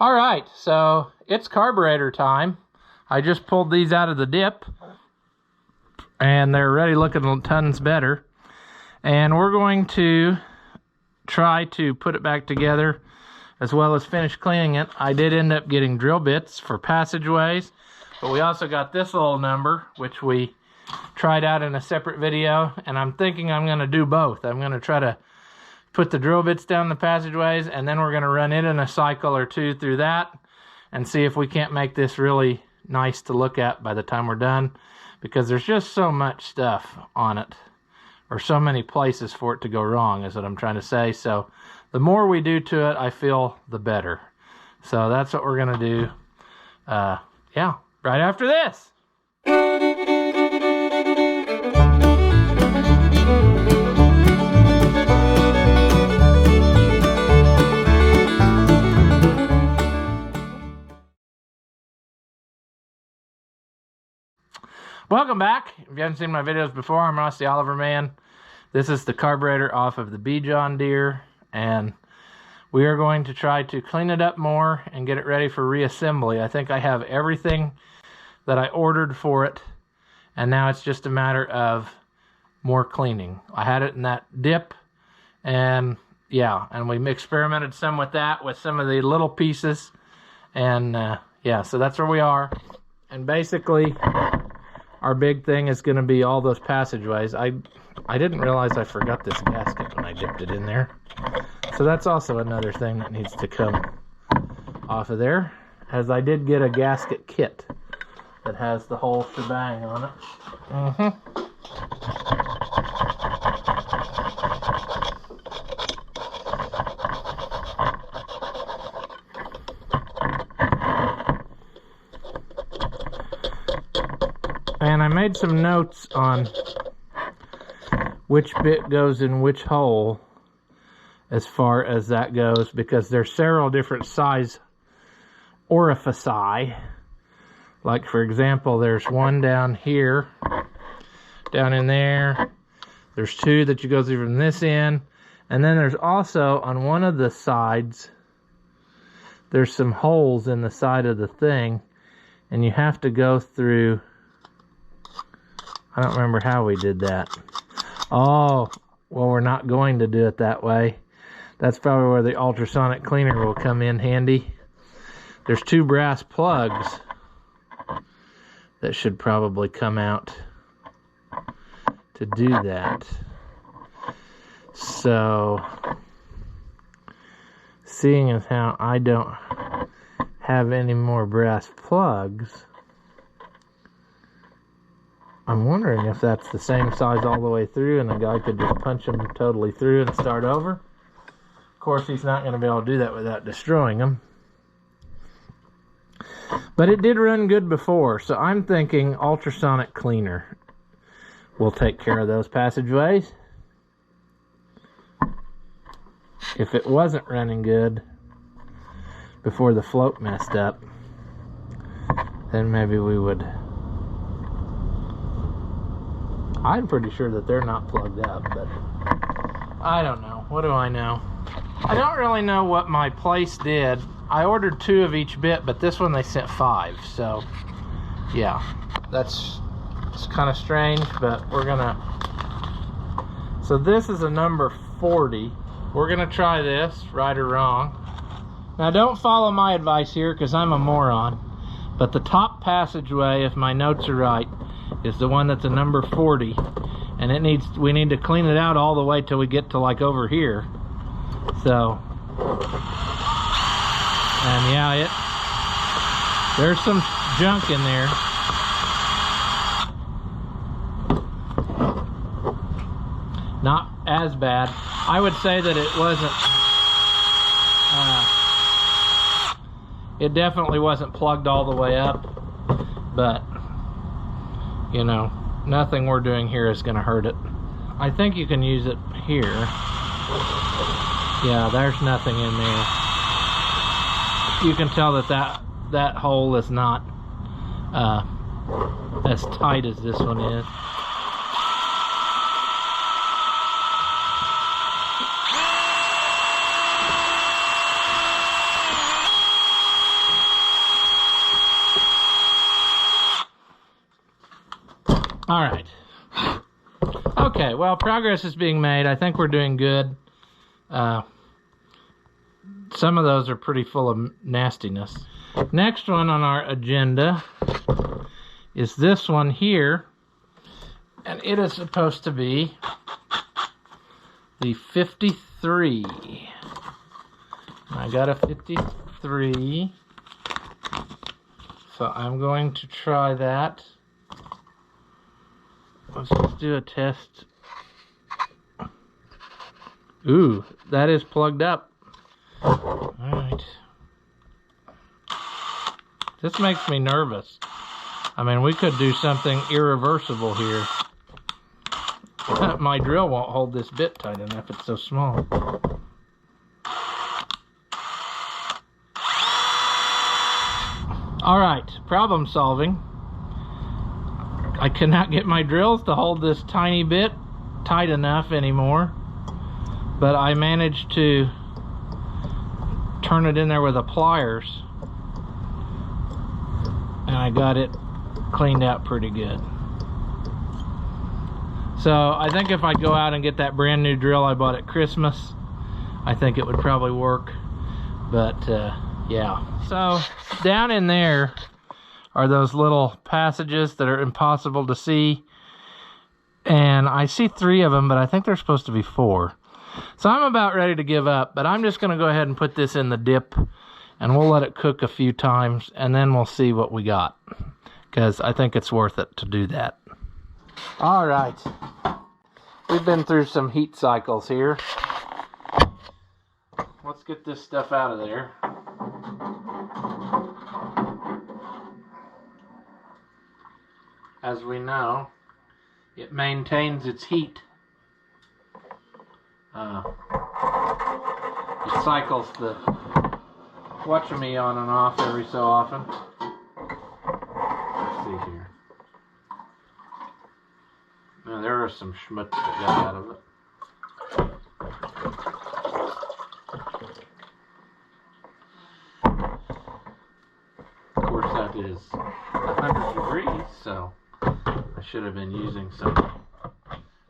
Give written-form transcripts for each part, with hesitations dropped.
All right, so it's carburetor time. I just pulled these out of the dip, and they're already looking tons better. And we're going to try to put it back together as well as finish cleaning it. I did end up getting drill bits for passageways, but we also got this little number, which we tried out in a separate video, and I'm thinking I'm going to do both. I'm going to try to put the drill bits down the passageways, and then we're going to run it in a cycle or two through that and see if we can't make this really nice to look at by the time we're done, because there's just so much stuff on it, or so many places for it to go wrong is what I'm trying to say. So the more we do to it, I feel the better. So that's what we're going to do. Yeah, right after this. Welcome back. If you haven't seen my videos before, I'm Ross the Oliver Man. This is the carburetor off of the B John Deere, and we are going to try to clean it up more and get it ready for reassembly. I think I have everything that I ordered for it, and now it's just a matter of more cleaning. I had it in that dip, and yeah, and we experimented some with that, with some of the little pieces, and yeah, so that's where we are. And basically, our big thing is going to be all those passageways. I didn't realize I forgot this gasket when I dipped it in there. So that's also another thing that needs to come off of there, as I did get a gasket kit that has the whole shebang on it. And I made some notes on which bit goes in which hole as far as that goes, because there's several different size orifici. Like, for example, there's one down here, down in there. There's two that you go through from this end. And then there's also, on one of the sides, there's some holes in the side of the thing, and you have to go through. I don't remember how we did that. Oh, well, we're not going to do it that way. That's probably where the ultrasonic cleaner will come in handy. There's two brass plugs that should probably come out to do that. So, seeing as how I don't have any more brass plugs, I'm wondering if that's the same size all the way through and the guy could just punch them totally through and start over. Of course, he's not going to be able to do that without destroying them. But it did run good before, so I'm thinking ultrasonic cleaner will take care of those passageways. If it wasn't running good before the float messed up, then maybe we would. I'm pretty sure that they're not plugged up, but I don't know. What do I know? I don't really know what my place did. I ordered 2 of each bit, but this one they sent 5. So, yeah, it's kind of strange, but we're gonna. So this is a number 40. We're gonna try this, right or wrong. Now, don't follow my advice here, because I'm a moron. But the top passageway, if my notes are right, is the one that's a number 40, and we need to clean it out all the way till we get to like over here. So, and yeah, there's some junk in there. Not as bad. I would say that it wasn't. It definitely wasn't plugged all the way up, but you know, nothing we're doing here is going to hurt it. I think you can use it here. Yeah, there's nothing in there. You can tell that hole is not as tight as this one is. All right. Okay, well, progress is being made. I think we're doing good. Some of those are pretty full of nastiness. Next one on our agenda is this one here. And it is supposed to be the 53. I got a 53. So I'm going to try that. Let's just do a test. Ooh, that is plugged up. All right. This makes me nervous. I mean, we could do something irreversible here. My drill won't hold this bit tight enough. It's so small. All right, problem solving. I cannot get my drills to hold this tiny bit tight enough anymore, but I managed to turn it in there with the pliers, and I got it cleaned out pretty good. So I think if I go out and get that brand new drill I bought at Christmas, I think it would probably work. But yeah. So down in there are those little passages that are impossible to see. And I see 3 of them, but I think there's supposed to be 4. So I'm about ready to give up, but I'm just going to go ahead and put this in the dip, and we'll let it cook a few times, and then we'll see what we got, because I think it's worth it to do that. All right. We've been through some heat cycles here. Let's get this stuff out of there. As we know, it maintains its heat. It cycles the watch-me on and off every so often. Let's see here. Now, there are some schmutz that got out of it. Of course, that is 100 degrees, so I should have been using some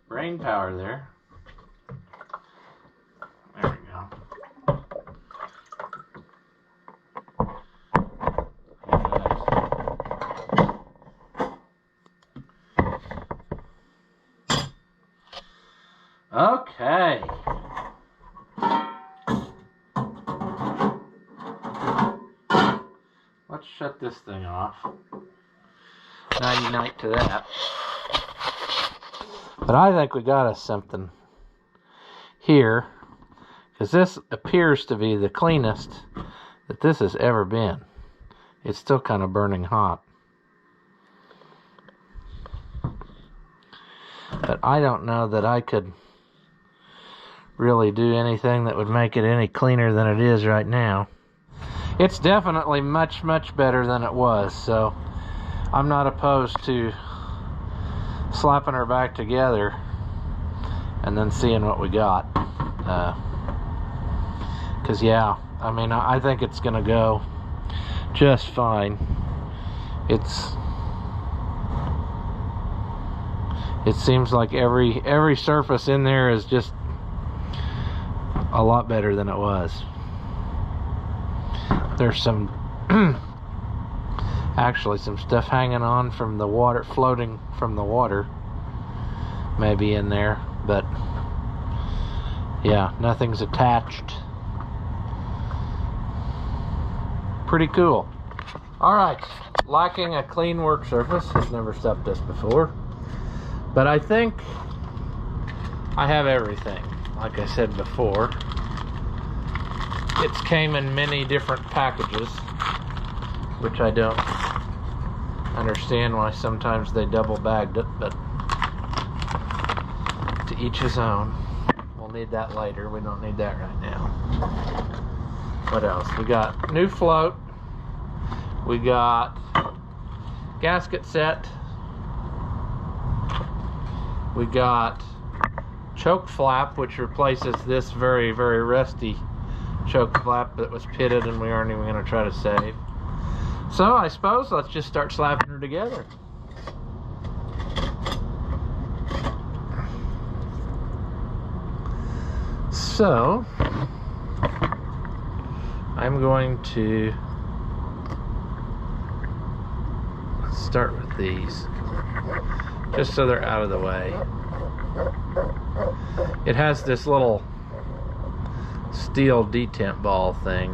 brain power there. There we go. Okay. Let's shut this thing off. Nighty night to that. But I think we got us something here, because this appears to be the cleanest that this has ever been. It's still kind of burning hot. But I don't know that I could really do anything that would make it any cleaner than it is right now. It's definitely much, much better than it was, so I'm not opposed to slapping her back together and then seeing what we got. Because yeah, I mean, I think it's gonna go just fine. It seems like every surface in there is just a lot better than it was. There's some actually some stuff hanging on from the water, floating from the water, maybe in there, but yeah, nothing's attached. Pretty cool. All right, lacking a clean work surface has never stopped us before, but I think I have everything. Like I said before, it's came in many different packages, which I don't understand why sometimes they double bagged it, but to each his own. We'll need that later. We don't need that right now. What else? We got new float. We got gasket set. We got choke flap, which replaces this very, very rusty choke flap that was pitted and we aren't even going to try to save. So I suppose let's just start slapping her together. So I'm going to start with these, just so they're out of the way. It has this little steel detent ball thing.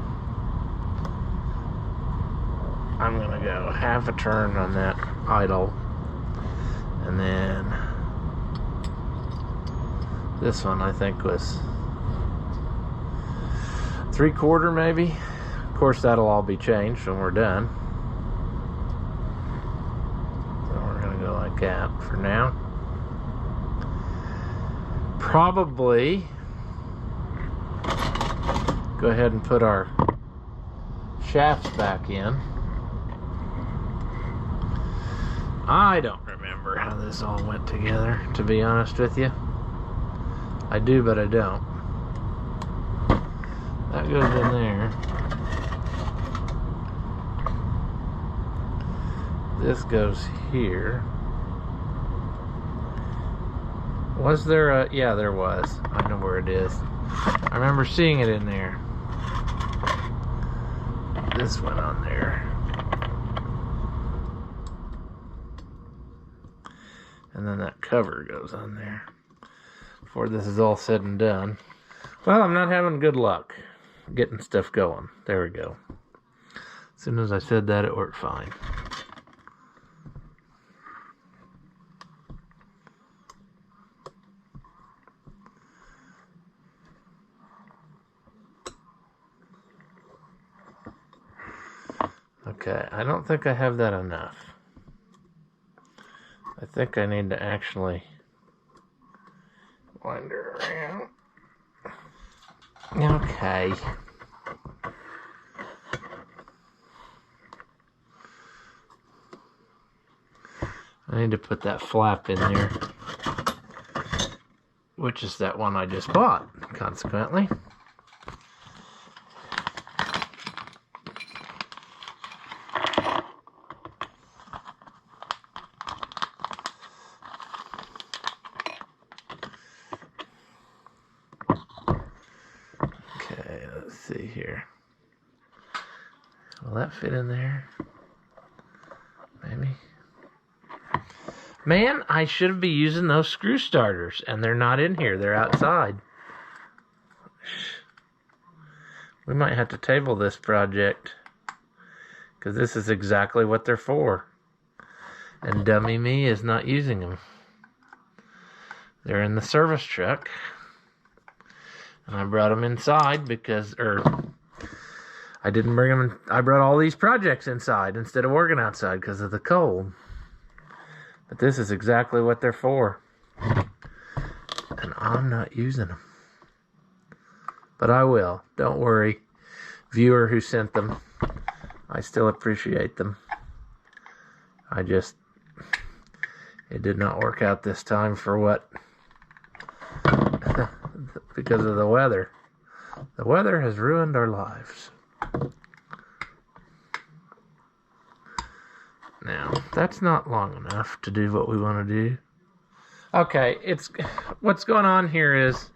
I'm gonna go half a turn on that idle, and then this one I think was 3/4 maybe. Of course that'll all be changed when we're done. So we're gonna go like that for now. Probably go ahead and put our shafts back in. I don't remember how this all went together, to be honest with you. I do, but I don't. That goes in there. This goes here. Was there a... yeah, there was. I know where it is. I remember seeing it in there. This went on there. And then that cover goes on there before this is all said and done. Well, I'm not having good luck getting stuff going. There we go. As soon as I said that, it worked fine. Okay, I don't think I have that enough. I think I need to actually wander around. Okay. I need to put that flap in there, which is that one I just bought, consequently. Let's see here. Will that fit in there? Maybe. Man, I should be using those screw starters, and they're not in here. They're outside. We might have to table this project, because this is exactly what they're for. And dummy me is not using them. They're in the service truck. And I brought them inside because, I didn't bring them in. I brought all these projects inside instead of working outside because of the cold. But this is exactly what they're for. And I'm not using them. But I will. Don't worry. Viewer who sent them. I still appreciate them. It did not work out this time for what? Because of the weather. The weather has ruined our lives. Now, that's not long enough to do what we want to do. Okay, what's going on here is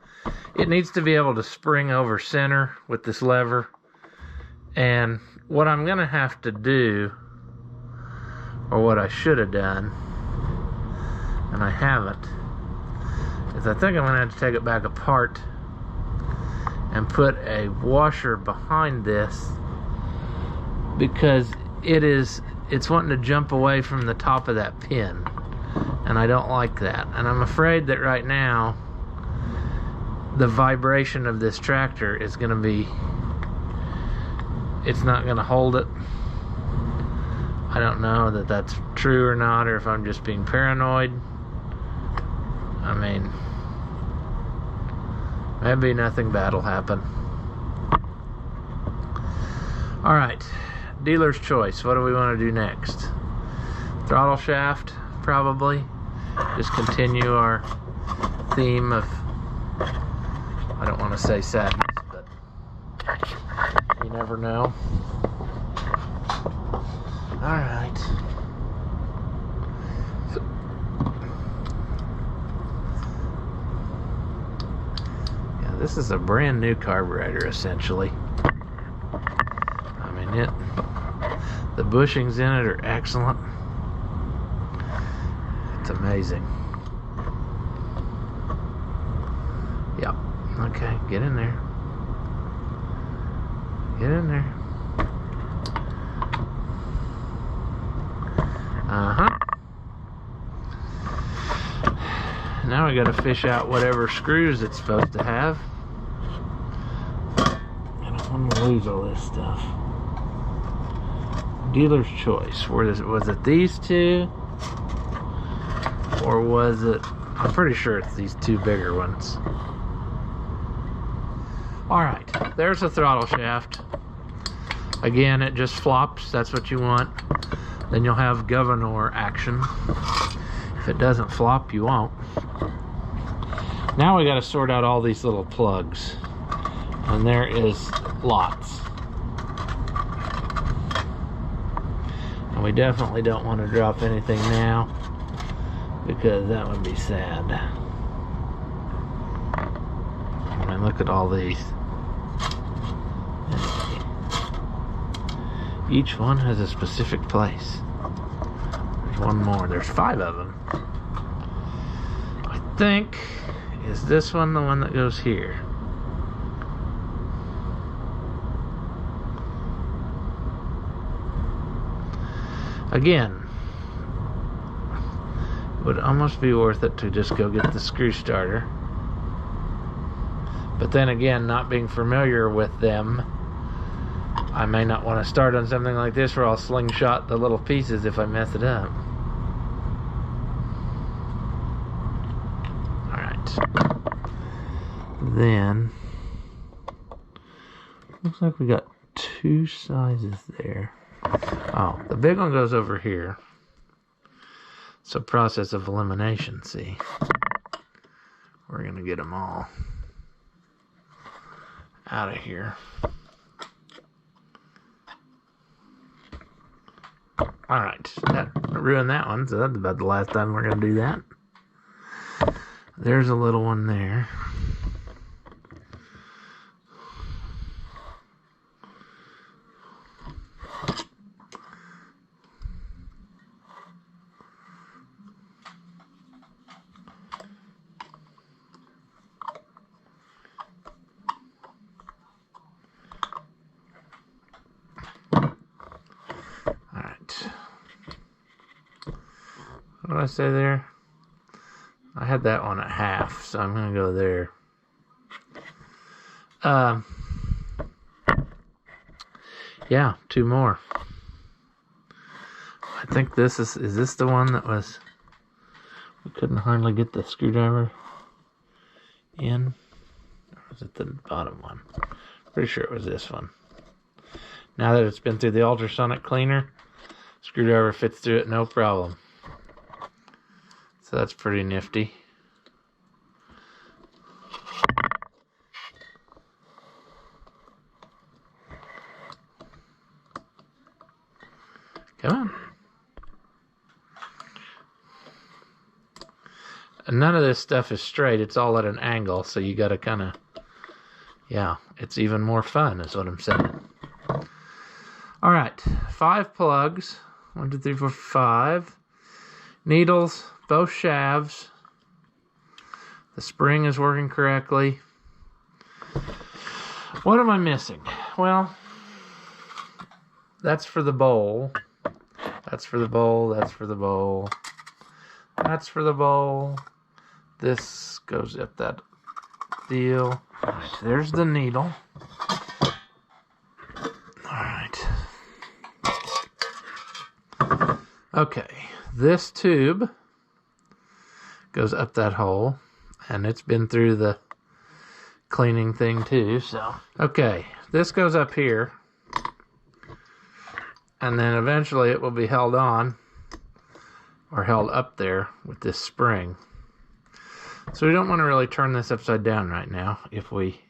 it needs to be able to spring over center with this lever. And what I'm going to have to do, or what I should have done, and I haven't, is I think I'm going to have to take it back apart and put a washer behind this, because it's wanting to jump away from the top of that pin, and I don't like that. And I'm afraid that right now the vibration of this tractor is going to be, it's not going to hold it. I don't know that that's true or not, or if I'm just being paranoid. I mean, maybe nothing bad will happen. Alright, dealer's choice. What do we want to do next? Throttle shaft, probably. Just continue our theme of, I don't want to say sadness, but you never know. Alright. This is a brand new carburetor, essentially. I mean, the bushings in it are excellent. It's amazing. Yep. Okay, get in there. Get in there. Now we gotta fish out whatever screws it's supposed to have. I don't want to lose all this stuff. Dealer's choice. Was it these two? Or was it... I'm pretty sure it's these two bigger ones. Alright, there's the throttle shaft. Again, it just flops. That's what you want. Then you'll have governor action. If it doesn't flop, you won't. Now we got to sort out all these little plugs. And there is lots. And we definitely don't want to drop anything now, because that would be sad. And look at all these. Each one has a specific place. There's one more. There's 5 of them. I think, is this one the one that goes here? Again, it would almost be worth it to just go get the screw starter. But then again, not being familiar with them, I may not want to start on something like this where I'll slingshot the little pieces if I mess it up. Alright. Then, looks like we got 2 sizes there. Oh, the big one goes over here. So process of elimination, see. We're going to get them all out of here. Alright, that ruined that one, so that's about the last time we're going to do that. There's a little one there. What did I say there? I had that one at half, so I'm going to go there. Yeah, 2 more. I think this is this the one that was, we couldn't hardly get the screwdriver in? Or was it the bottom one? Pretty sure it was this one. Now that it's been through the ultrasonic cleaner, screwdriver fits through it no problem. So that's pretty nifty. Come on. And none of this stuff is straight. It's all at an angle, so you gotta kind of, yeah, it's even more fun is what I'm saying. All right, 5 plugs. 1, 2, 3, 4, 5. Needles, both shafts. The spring is working correctly. What am I missing? Well, that's for the bowl. That's for the bowl. That's for the bowl. That's for the bowl. This goes up that deal. All right, there's the needle. All right. Okay, this tube goes up that hole, and it's been through the cleaning thing too, so. Okay, this goes up here, and then eventually it will be held on, or held up there with this spring. So we don't want to really turn this upside down right now, if we,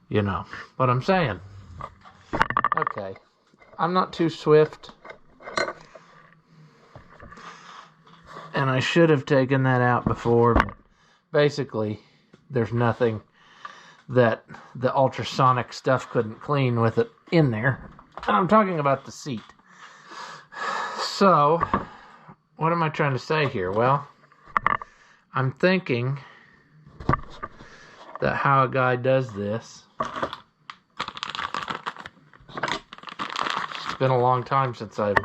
you know what I'm saying. Okay, I'm not too swift. And I should have taken that out before, but basically, there's nothing that the ultrasonic stuff couldn't clean with it in there. And I'm talking about the seat. So, what am I trying to say here? Well, I'm thinking that how a guy does this. It's been a long time since I've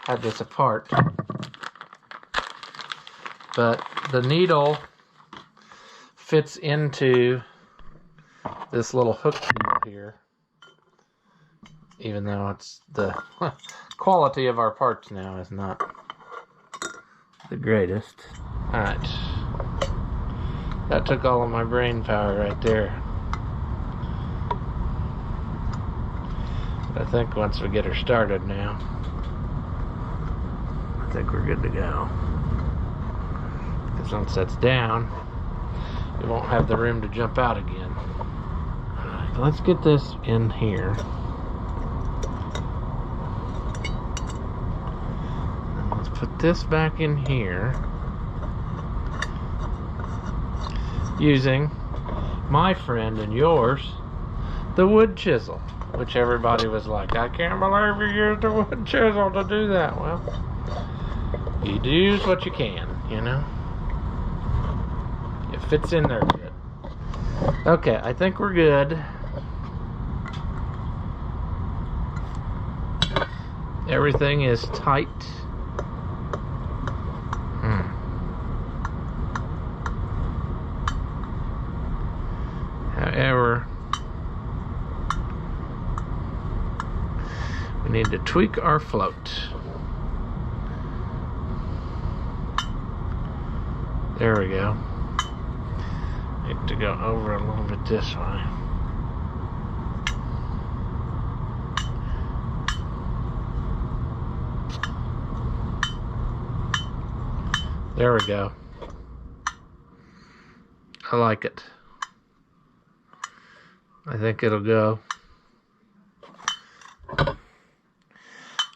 had this apart. But the needle fits into this little hook deal here. Even though it's the quality of our parts now is not the greatest. Alright. That took all of my brain power right there. But I think once we get her started now, I think we're good to go. Because once that's down, it won't have the room to jump out again. Alright, let's get this in here. And let's put this back in here. Using my friend and yours, the wood chisel. Which everybody was like, I can't believe you used the wood chisel to do that. Well, you use what you can, you know? It fits in there good. Okay, I think we're good. Everything is tight. However, we need to tweak our float. There we go. Need to go over a little bit this way. There we go. I like it. I think it'll go.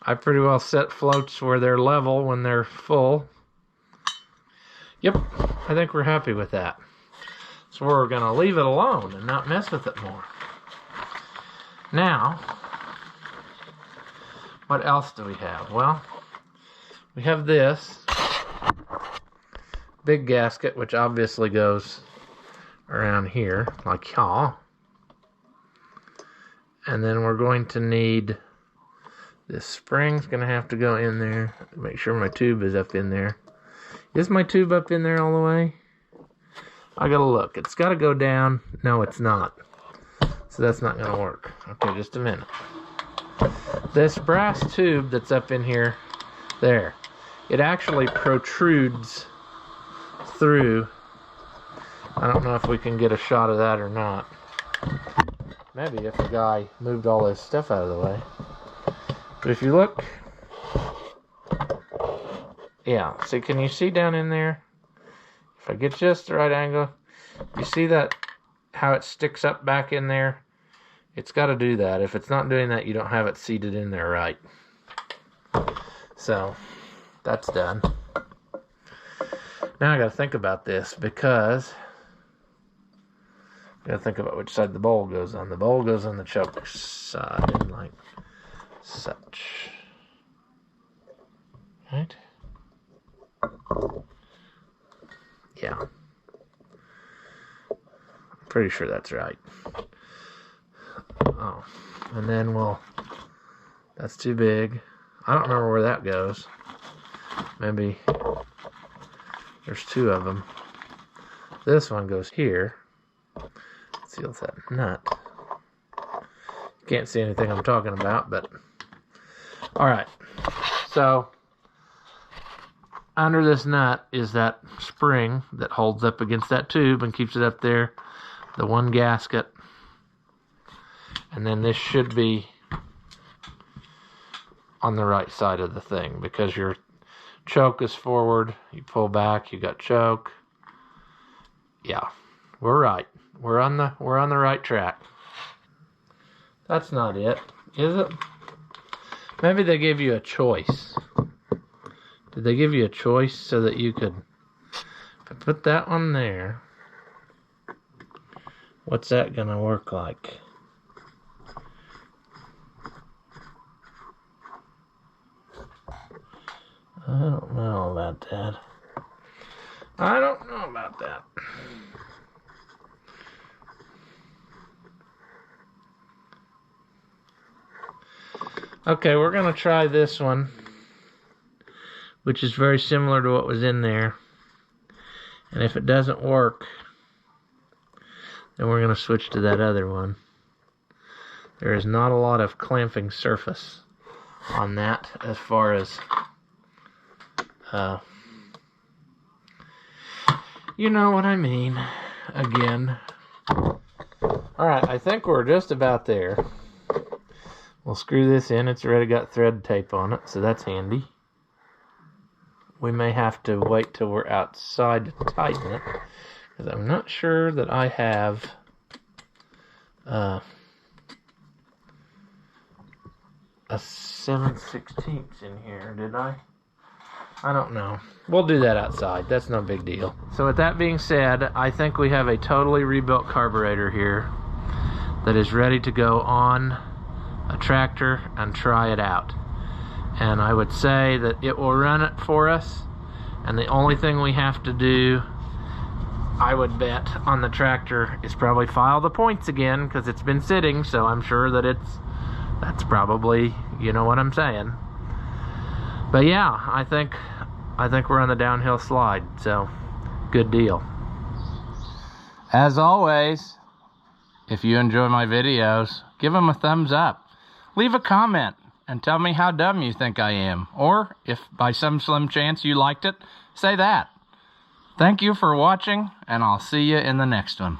I pretty well set floats where they're level when they're full. Yep, I think we're happy with that. So we're going to leave it alone and not mess with it more. Now, what else do we have? Well, we have this big gasket, which obviously goes around here, like y'all. And then we're going to need, this spring's going to have to go in there. Make sure my tube is up in there. Is my tube up in there all the way? I gotta look. It's got to go down. No, it's not. So that's not going to work. Okay, just a minute. This brass tube that's up in here, there, it actually protrudes through. I don't know if we can get a shot of that or not. Maybe if the guy moved all his stuff out of the way. But if you look, yeah, see, can you see down in there? If I get just the right angle, you see that, how it sticks up back in there? It's got to do that. If it's not doing that, you don't have it seated in there right. So, that's done. Now I got to think about this, because I got to think about which side the bowl goes on. The bowl goes on the choke side, like such. Right? Yeah. I'm pretty sure that's right. Oh. And then that's too big. I don't remember where that goes. Maybe there's two of them. This one goes here. Seals that nut. Can't see anything I'm talking about, but alright. So under this nut is that spring that holds up against that tube and keeps it up there. The one gasket. And then this should be on the right side of the thing, because your choke is forward. You pull back, you got choke. Yeah, we're right. We're on the right track. That's not it, is it? Maybe they gave you a choice. Did they give you a choice so that you could, if I put that one there, What's that gonna work like? I don't know about that. I don't know about that. Okay, we're gonna try this one, which is very similar to what was in there. And if it doesn't work, then we're gonna switch to that other one. There is not a lot of clamping surface on that as far as you know what I mean. Again. Alright, I think we're just about there. We'll screw this in. It's already got thread tape on it, so that's handy. We may have to wait till we're outside to tighten it, because I'm not sure that I have a 7/16 in here, did I? I don't know. We'll do that outside. That's no big deal. So with that being said, I think we have a totally rebuilt carburetor here that is ready to go on a tractor and try it out. And I would say that it will run it for us, and the only thing we have to do, I would bet, on the tractor is probably file the points again, because it's been sitting, so I'm sure that that's probably, you know what I'm saying. But yeah, I think we're on the downhill slide, so good deal. As always, if you enjoy my videos, give them a thumbs up. Leave a comment and tell me how dumb you think I am. Or, if by some slim chance you liked it, say that. Thank you for watching, and I'll see you in the next one.